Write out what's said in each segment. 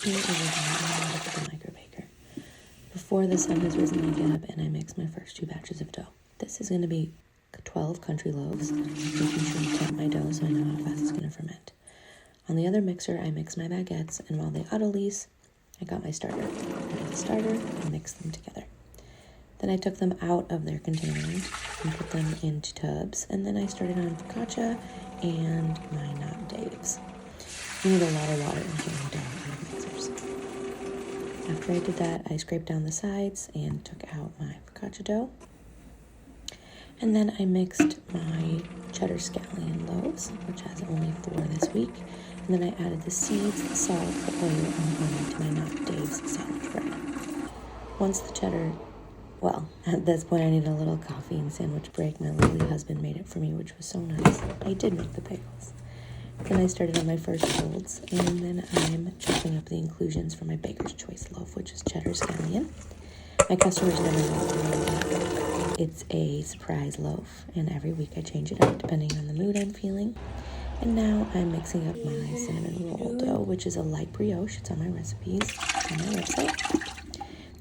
me over there and look at the microbaker. Before the sun has risen, I get up and I mix my first 2 batches of dough. This is going to be 12 country loaves, making sure to temp my dough so I know how fast it's going to ferment. On the other mixer, I mix my baguettes, and while they auto-lease, I got my starter. I got the starter and mixed them together. Then I took them out of their containers and put them into tubs, and then I started on focaccia and my not Dave's. You need a lot of water in getting dough out of mixers. After I did that, I scraped down the sides and took out my focaccia dough. And then I mixed my cheddar scallion loaves, which has only 4 this week. And then I added the seeds, the salt, the oil, and the honey to my not Dave's sandwich bread. Once the cheddar, well, at this point I needed a little coffee and sandwich break. My lovely husband made it for me, which was so nice. I did make the bagels. Then I started on my first folds, and then I'm chopping up the inclusions for my Baker's Choice loaf, which is cheddar scallion. My customers never know that it's a surprise loaf, and every week I change it up depending on the mood I'm feeling. And now I'm mixing up my cinnamon roll dough, which is a light brioche. It's on my recipes on my website.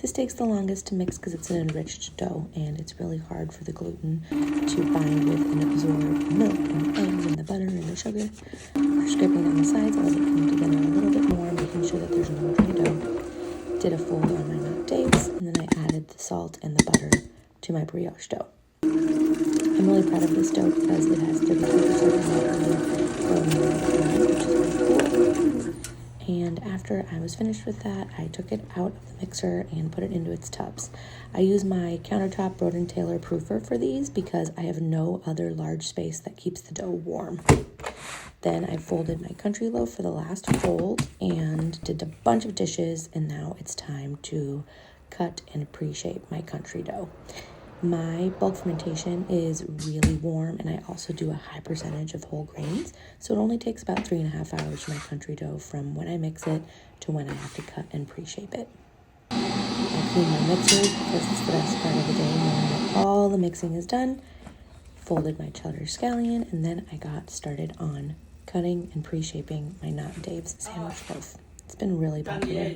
This takes the longest to mix because it's an enriched dough, and it's really hard for the gluten to bind with and absorb milk and eggs and the butter and the sugar. After scraping on the sides, I let it come together a little bit more, making sure that there's no dry dough. Did a fold on my not Dave's, and then I added the salt and the butter to my brioche dough. I'm really proud of this dough because it has 32% which is really cool. And after I was finished with that, I took it out of the mixer and put it into its tubs. I use my countertop Broden Taylor proofer for these because I have no other large space that keeps the dough warm. Then I folded my country loaf for the last fold and did a bunch of dishes, and now it's time to cut and pre-shape my country dough. My bulk fermentation is really warm, and I also do a high percentage of whole grains, so it only takes about 3.5 hours for my country dough from when I mix it to when I have to cut and pre-shape it. I clean my mixers because it's the best part of the day, knowing that all the mixing is done. Folded my cheddar scallion, and then I got started on cutting and pre-shaping my not Dave's sandwich loaf. It's been really popular.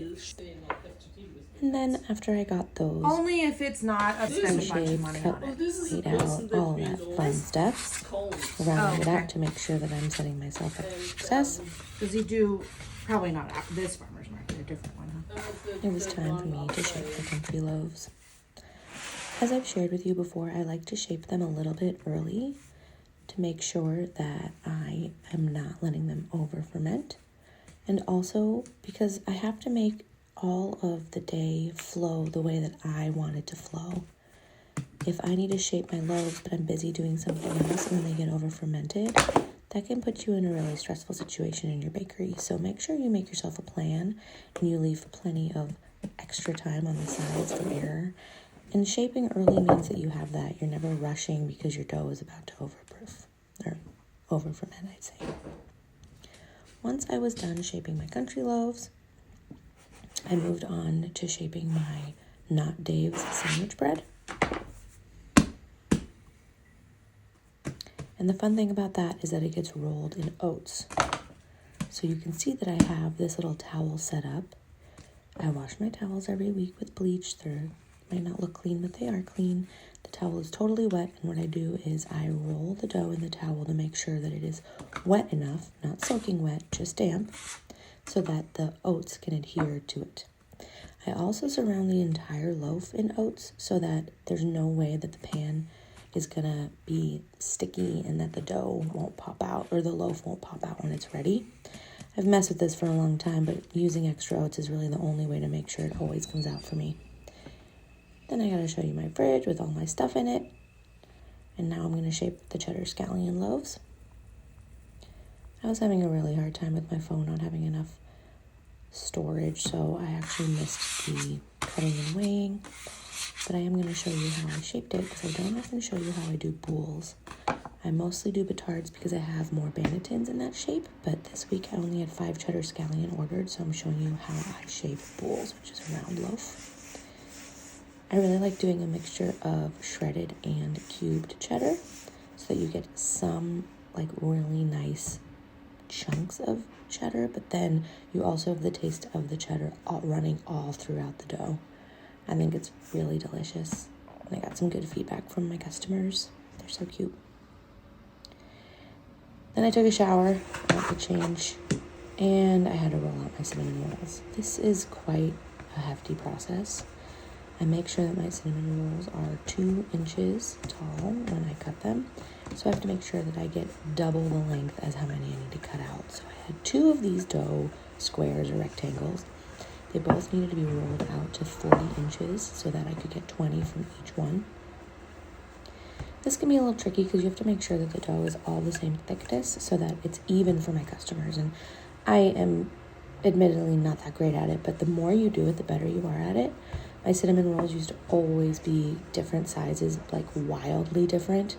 And then after I got those, only if it's not a spend a bunch of money cut, on it. weighed out, all of that fun stuff. Rounded it up to make sure that I'm setting myself up for success. Does he do, probably not this farmer's market, a different one, huh? It was time for me to shape the country loaves. As I've shared with you before, I like to shape them a little bit early to make sure that I am not letting them over ferment. And also because I have to make all of the day flow the way that I want it to flow. If I need to shape my loaves, but I'm busy doing something else and then they get over fermented, that can put you in a really stressful situation in your bakery. So make sure you make yourself a plan and you leave plenty of extra time on the sides for error. And shaping early means that you have that. You're never rushing because your dough is about to over ferment, I'd say. Once I was done shaping my country loaves, I moved on to shaping my not Dave's sandwich bread. And the fun thing about that is that it gets rolled in oats. So you can see that I have this little towel set up. I wash my towels every week with bleach. They might not look clean, but they are clean. The towel is totally wet, and what I do is I roll the dough in the towel to make sure that it is wet enough, not soaking wet, just damp, so that the oats can adhere to it. I also surround the entire loaf in oats so that there's no way that the pan is gonna be sticky and that the dough won't pop out or the loaf won't pop out when it's ready. I've messed with this for a long time, but using extra oats is really the only way to make sure it always comes out for me. Then I gotta show you my fridge with all my stuff in it. And now I'm gonna shape the cheddar scallion loaves. I was having a really hard time with my phone not having enough storage, so I actually missed the cutting and weighing. But I am going to show you how I shaped it because I don't often show you how I do boules. I mostly do batards because I have more bannetons in that shape, but this week I only had 5 cheddar scallion ordered, so I'm showing you how I shape boules, which is a round loaf. I really like doing a mixture of shredded and cubed cheddar so that you get some like really nice chunks of cheddar, but then you also have the taste of the cheddar running all throughout the dough. I think it's really delicious. And I got some good feedback from my customers. They're so cute. Then I took a shower, got the change, and I had to roll out my cinnamon rolls. This is quite a hefty process. I make sure that my cinnamon rolls are 2 inches tall when I cut them. So I have to make sure that I get double the length as how many I need to cut out. So I had 2 of these dough squares or rectangles. They both needed to be rolled out to 40 inches so that I could get 20 from each one. This can be a little tricky because you have to make sure that the dough is all the same thickness so that it's even for my customers. And I am admittedly not that great at it, but the more you do it, the better you are at it. My cinnamon rolls used to always be different sizes, like wildly different.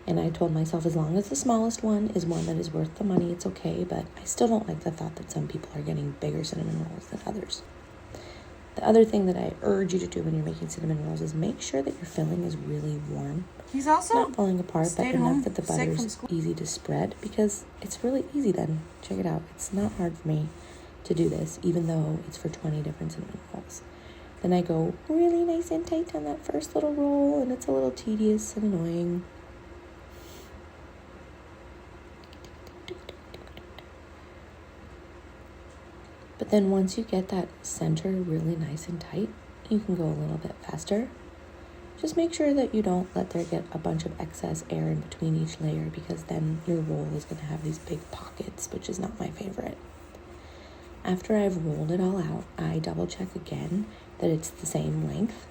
And I told myself, as long as the smallest one is one that is worth the money, it's okay. But I still don't like the thought that some people are getting bigger cinnamon rolls than others. The other thing that I urge you to do when you're making cinnamon rolls is make sure that your filling is really warm. He's also not falling apart, but enough that the sick butter's from easy to spread, because it's really easy then. Check it out. It's not hard for me to do this, even though it's for 20 different cinnamon rolls. Then I go really nice and tight on that first little roll, and it's a little tedious and annoying. But then once you get that center really nice and tight, you can go a little bit faster. Just make sure that you don't let there get a bunch of excess air in between each layer, because then your roll is going to have these big pockets, which is not my favorite. After I've rolled it all out, I double check again that it's the same length,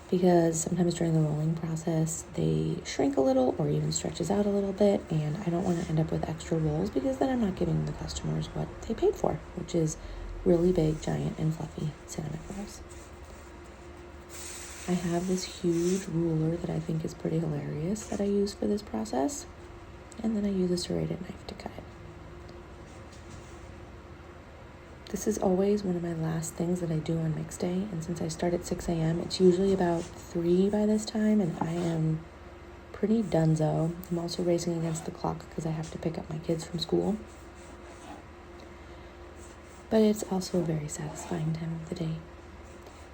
because sometimes during the rolling process they shrink a little or even stretches out a little bit, and I don't want to end up with extra rolls, because then I'm not giving the customers what they paid for, which is really big, giant, and fluffy cinnamon rolls. I have this huge ruler that I think is pretty hilarious that I use for this process, and then I use a serrated knife to cut it. This is always one of my last things that I do on mix day, and since I start at 6 a.m., it's usually about 3 by this time, and I am pretty donezo. I'm also racing against the clock because I have to pick up my kids from school. But it's also a very satisfying time of the day.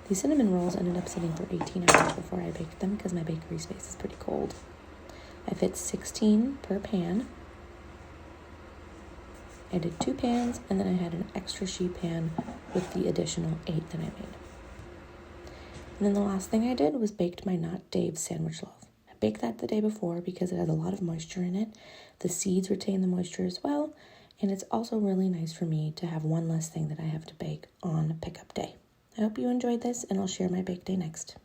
These cinnamon rolls ended up sitting for 18 hours before I baked them because my bakery space is pretty cold. I fit 16 per pan. I did 2 pans, and then I had an extra sheet pan with the additional 8 that I made. And then the last thing I did was baked my Not Dave's sandwich loaf. I baked that the day before because it has a lot of moisture in it. The seeds retain the moisture as well, and it's also really nice for me to have one less thing that I have to bake on pickup day. I hope you enjoyed this, and I'll share my bake day next.